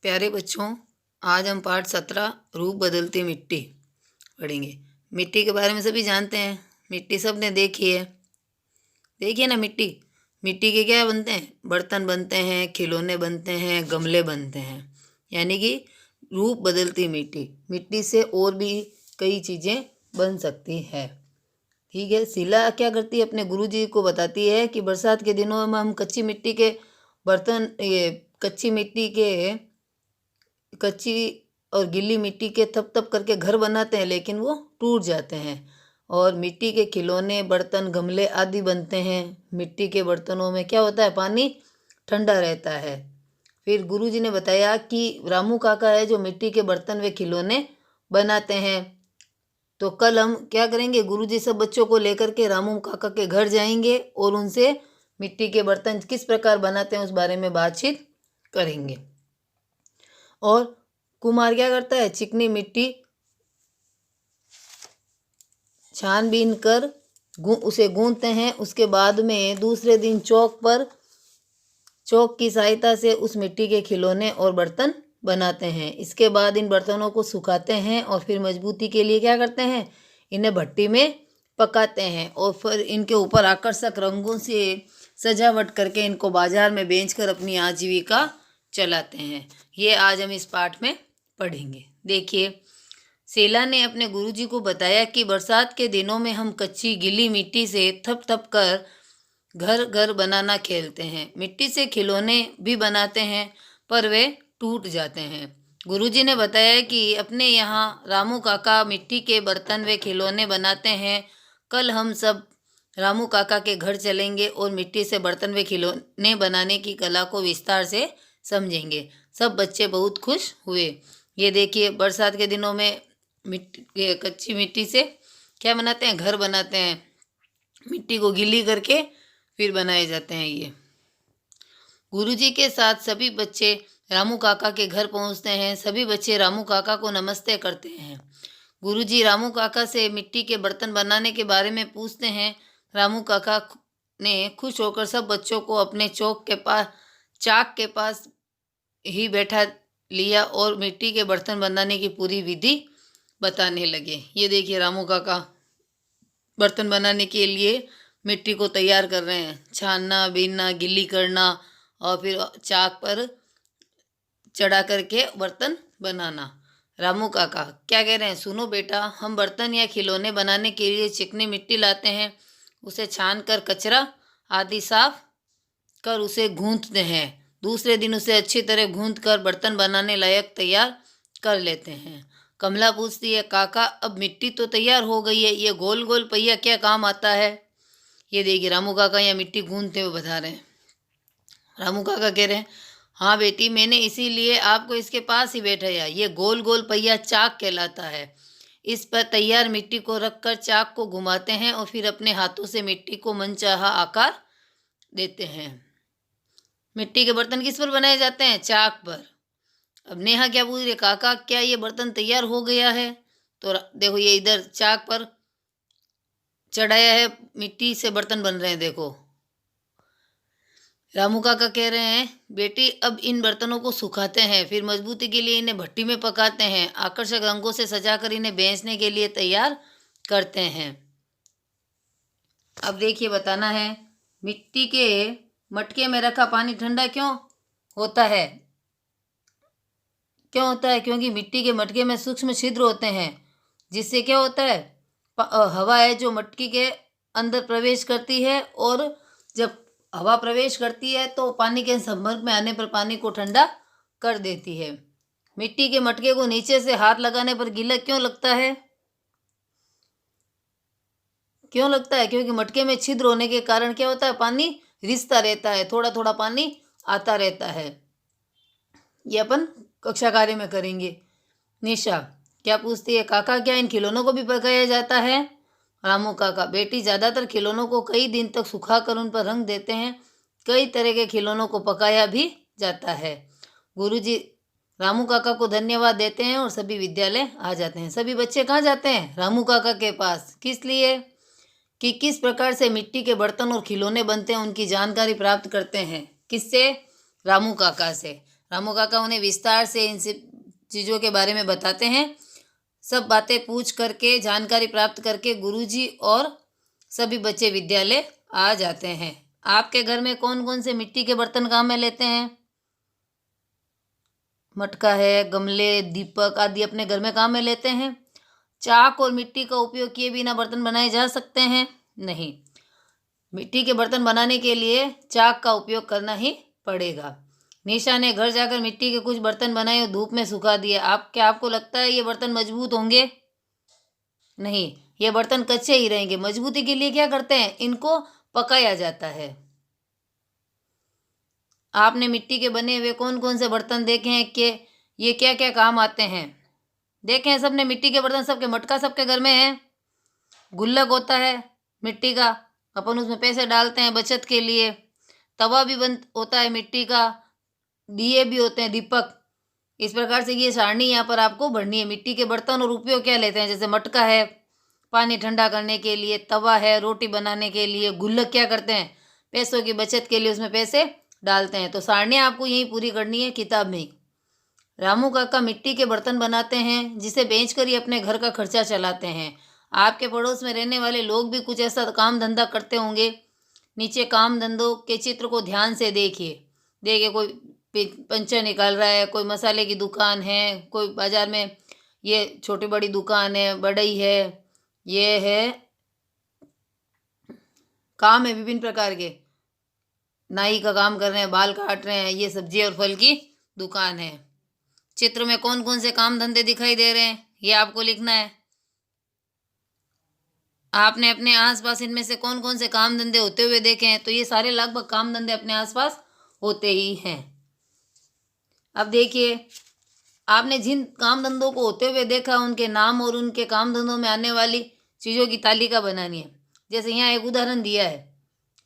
प्यारे बच्चों, आज हम पाठ 17 रूप बदलती मिट्टी पढ़ेंगे। मिट्टी के बारे में सभी जानते हैं। मिट्टी सबने देखी है, देखिए ना। मिट्टी मिट्टी के क्या बनते हैं? बर्तन बनते हैं, खिलौने बनते हैं, गमले बनते हैं। यानी कि रूप बदलती मिट्टी, मिट्टी से और भी कई चीज़ें बन सकती है। ठीक है। शीला क्या करती है? अपने गुरुजी को बताती है कि बरसात के दिनों में हम कच्ची मिट्टी के बर्तन, कच्ची और गीली मिट्टी के थप थप करके घर बनाते हैं, लेकिन वो टूट जाते हैं। और मिट्टी के खिलौने, बर्तन, गमले आदि बनते हैं। मिट्टी के बर्तनों में क्या होता है? पानी ठंडा रहता है। फिर गुरुजी ने बताया कि रामू काका है जो मिट्टी के बर्तन व खिलौने बनाते हैं। तो कल हम क्या करेंगे? गुरुजी सब बच्चों को लेकर के रामू काका के घर जाएंगे और उनसे मिट्टी के बर्तन किस प्रकार बनाते हैं उस बारे में बातचीत करेंगे। और कुम्हार क्या करता है? चिकनी मिट्टी छानबीन कर उसे गूंथते हैं। उसके बाद में दूसरे दिन चौक की सहायता से उस मिट्टी के खिलौने और बर्तन बनाते हैं। इसके बाद इन बर्तनों को सुखाते हैं और फिर मजबूती के लिए क्या करते हैं? इन्हें भट्टी में पकाते हैं और फिर इनके ऊपर आकर्षक रंगों से सजावट करके इनको बाजार में बेचकर अपनी आजीविका चलाते हैं। ये आज हम इस पाठ में पढ़ेंगे। देखिए, शीला ने अपने गुरुजी को बताया कि बरसात के दिनों में हम कच्ची गीली मिट्टी से थप थप कर घर बनाना खेलते हैं। मिट्टी से खिलौने भी बनाते हैं, पर वे टूट जाते हैं। गुरुजी ने बताया कि अपने यहाँ रामू काका मिट्टी के बर्तन व खिलौने बनाते हैं। कल हम सब रामू काका के घर चलेंगे और मिट्टी से बर्तन व खिलौने बनाने की कला को विस्तार से समझेंगे। सब बच्चे बहुत खुश हुए। ये देखिए, बरसात के दिनों में कच्ची मिट्टी से क्या बनाते हैं? घर बनाते हैं। मिट्टी को गीली करके फिर बनाए जाते हैं। ये गुरुजी के साथ सभी बच्चे रामू काका के घर पहुंचते हैं। सभी बच्चे रामू काका को नमस्ते करते हैं। गुरुजी रामू काका से मिट्टी के बर्तन बनाने के बारे में पूछते हैं। रामू काका ने खुश होकर सब बच्चों को अपने चाक के पास ही बैठा लिया और मिट्टी के बर्तन बनाने की पूरी विधि बताने लगे। ये देखिए, रामू काका बर्तन बनाने के लिए मिट्टी को तैयार कर रहे हैं। छानना, बीनना, गिल्ली करना और फिर चाक पर चढ़ा करके बर्तन बनाना। रामू काका क्या कह रहे हैं? सुनो बेटा, हम बर्तन या खिलौने बनाने के लिए चिकनी मिट्टी लाते हैं। उसे छान कर कचरा आदि साफ कर उसे गूंथते हैं। दूसरे दिन उसे अच्छी तरह गूंथ कर बर्तन बनाने लायक तैयार कर लेते हैं। कमला पूछती है, काका अब मिट्टी तो तैयार हो गई है, ये गोल गोल पहिया क्या काम आता है? ये देखिए, रामू काका यहाँ मिट्टी गूंथते हुए बता रहे हैं। रामू काका कह रहे हैं, हाँ बेटी, मैंने इसीलिए आपको इसके पास ही बैठाया। ये गोल गोल पहिया चाक कहलाता है। इस पर तैयार मिट्टी को रखकर चाक को घुमाते हैं और फिर अपने हाथों से मिट्टी को मनचाहा आकार देते हैं। मिट्टी के बर्तन किस पर बनाए जाते हैं? चाक पर। अब नेहा क्या पूछ रही है? काका क्या ये बर्तन तैयार हो गया है? तो देखो, ये इधर चाक पर चढ़ाया है, मिट्टी से बर्तन बन रहे हैं। देखो, रामू काका कह रहे हैं, बेटी अब इन बर्तनों को सुखाते हैं, फिर मजबूती के लिए इन्हें भट्टी में पकाते हैं। आकर्षक रंगों से सजाकर इन्हें बेचने के लिए तैयार करते हैं। अब देखिए, बताना है, मिट्टी के मटके में रखा पानी ठंडा क्यों होता है? क्यों होता है? क्योंकि मिट्टी के मटके में सूक्ष्म छिद्र होते हैं, जिससे क्या होता है? हवा है जो मटकी के अंदर प्रवेश करती है, और जब हवा प्रवेश करती है तो पानी के संपर्क में आने पर पानी को ठंडा कर देती है। मिट्टी के मटके को नीचे से हाथ लगाने पर गीला क्यों लगता है? क्यों लगता है? क्योंकि मटके में छिद्र होने के कारण क्या होता है? पानी रिसता रहता है, थोड़ा थोड़ा पानी आता रहता है। ये अपन कक्षा कार्य में करेंगे। निशा क्या पूछती है, काका क्या इन खिलौनों को भी पकाया जाता है? रामू काका, बेटी ज़्यादातर खिलौनों को कई दिन तक सुखाकर उन पर रंग देते हैं। कई तरह के खिलौनों को पकाया भी जाता है। गुरुजी रामू काका को धन्यवाद देते हैं और सभी विद्यालय आ जाते हैं। सभी बच्चे कहाँ जाते हैं? रामू काका के पास। किस लिए? कि किस प्रकार से मिट्टी के बर्तन और खिलौने बनते हैं उनकी जानकारी प्राप्त करते हैं। किससे? रामू काका से। रामू काका उन्हें विस्तार से इन सब चीज़ों के बारे में बताते हैं। सब बातें पूछ करके जानकारी प्राप्त करके गुरुजी और सभी बच्चे विद्यालय आ जाते हैं। आपके घर में कौन कौन से मिट्टी के बर्तन काम में लेते हैं? मटका है, गमले, दीपक आदि अपने घर में काम में लेते हैं। चाक और मिट्टी का उपयोग किए बिना बर्तन बनाए जा सकते हैं? नहीं, मिट्टी के बर्तन बनाने के लिए चाक का उपयोग करना ही पड़ेगा। निशा ने घर जाकर मिट्टी के कुछ बर्तन बनाए और धूप में सुखा दिए। क्या आपको लगता है ये बर्तन मजबूत होंगे? नहीं, ये बर्तन कच्चे ही रहेंगे। मजबूती के लिए क्या करते हैं? इनको पकाया जाता है। आपने मिट्टी के बने हुए कौन कौन से बर्तन देखे हैं कि ये क्या क्या काम आते हैं? देखे हैं सबने मिट्टी के बर्तन? सबके मटका सबके घर में है। गुल्लक होता है मिट्टी का, अपन उसमें पैसे डालते हैं बचत के लिए। तवा भी बन होता है मिट्टी का। दिए भी होते हैं, दीपक। इस प्रकार से ये सारणी यहाँ पर आपको भरनी है। मिट्टी के बर्तन और उपयोग क्या लेते हैं? जैसे मटका है पानी ठंडा करने के लिए, तवा है रोटी बनाने के लिए, गुल्लक क्या करते हैं? पैसों की बचत के लिए उसमें पैसे डालते हैं। तो सारणियाँ आपको यही पूरी करनी है किताब में। रामू काका मिट्टी के बर्तन बनाते हैं जिसे बेचकर ही अपने घर का खर्चा चलाते हैं। आपके पड़ोस में रहने वाले लोग भी कुछ ऐसा काम धंधा करते होंगे। नीचे काम धंधों के चित्र को ध्यान से देखिए। कोई पंचा निकाल रहा है, कोई मसाले की दुकान है, कोई बाजार में ये छोटी बड़ी दुकान है, बढ़ई है, ये है काम है विभिन्न प्रकार के। नाई का काम कर रहे हैं, बाल काट रहे हैं, ये सब्जी और फल की दुकान है। चित्र में कौन कौन से काम धंधे दिखाई दे रहे हैं ये आपको लिखना है। आपने अपने आसपास इनमें से कौन कौन से काम धंधे होते हुए देखे हैं? तो ये सारे लगभग काम धंधे अपने आसपास होते ही हैं। अब देखिए, आपने जिन काम धंधों को होते हुए देखा उनके नाम और उनके काम धंधों में आने वाली चीज़ों की तालिका बनानी है। जैसे यहाँ एक उदाहरण दिया है,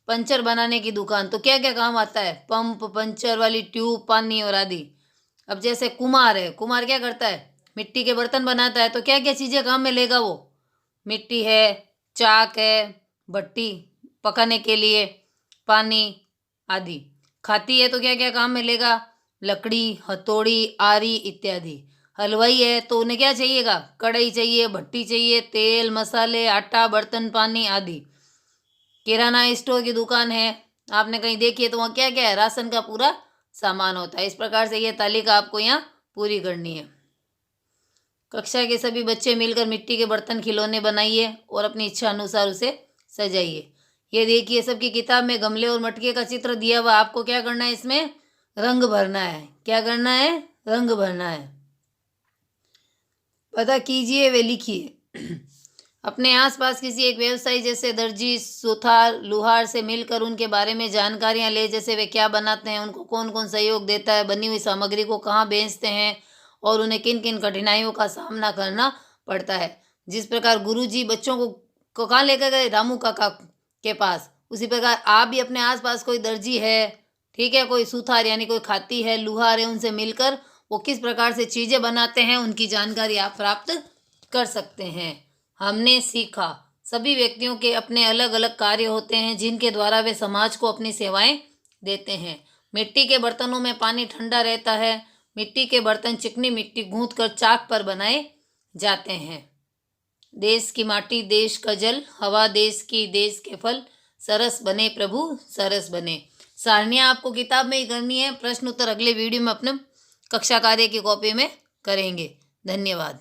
पंचर बनाने की दुकान। तो क्या क्या काम आता है? पंप, पंचर वाली ट्यूब, पानी और आदि। अब जैसे कुम्हार है, कुम्हार क्या करता है? मिट्टी के बर्तन बनाता है। तो क्या क्या चीज़ें काम में लेगा वो? मिट्टी है, चाक है, भट्टी पकाने के लिए, पानी आदि। खाती है तो क्या क्या काम में लेगा? लकड़ी, हथौड़ी, आरी इत्यादि। हलवाई है तो उन्हें क्या चाहिएगा? कढ़ाई चाहिए, भट्टी चाहिए, तेल, मसाले, आटा, बर्तन, पानी आदि। किराना स्टोर की दुकान है, आपने कहीं देखी है तो वहाँ क्या क्या है? राशन का पूरा सामान होता है। इस प्रकार से ये तालिका आपको यहाँ पूरी करनी है। कक्षा के सभी बच्चे मिलकर मिट्टी के बर्तन खिलौने बनाइए और अपनी इच्छा अनुसार उसे सजाइए। ये देखिए, सबकी किताब में गमले और मटके का चित्र दिया हुआ। आपको क्या करना है? इसमें रंग भरना है। क्या करना है? रंग भरना है। पता कीजिए वे लिखिए। अपने आसपास किसी एक व्यवसायी जैसे दर्जी, सुथार, लुहार से मिलकर उनके बारे में जानकारियां ले। जैसे वे क्या बनाते हैं, उनको कौन कौन सहयोग देता है, बनी हुई सामग्री को कहाँ बेचते हैं और उन्हें किन किन कठिनाइयों का सामना करना पड़ता है। जिस प्रकार गुरुजी बच्चों को कहाँ लेकर गए? रामू काका के पास। उसी प्रकार आप भी अपने आसपास कोई दर्जी है, ठीक है, कोई सुथार यानी कोई खाती है, लुहार है, उनसे मिलकर वो किस प्रकार से चीज़ें बनाते हैं उनकी जानकारी आप प्राप्त कर सकते हैं। हमने सीखा, सभी व्यक्तियों के अपने अलग अलग कार्य होते हैं जिनके द्वारा वे समाज को अपनी सेवाएं देते हैं। मिट्टी के बर्तनों में पानी ठंडा रहता है। मिट्टी के बर्तन चिकनी मिट्टी गूंथकर चाक पर बनाए जाते हैं। देश की माटी, देश का जल, हवा देश की, देश के फल, सरस बने प्रभु सरस बने। सारणियाँ आपको किताब में ही करनी है। प्रश्न उत्तर अगले वीडियो में अपने कक्षा कार्य की कॉपी में करेंगे। धन्यवाद।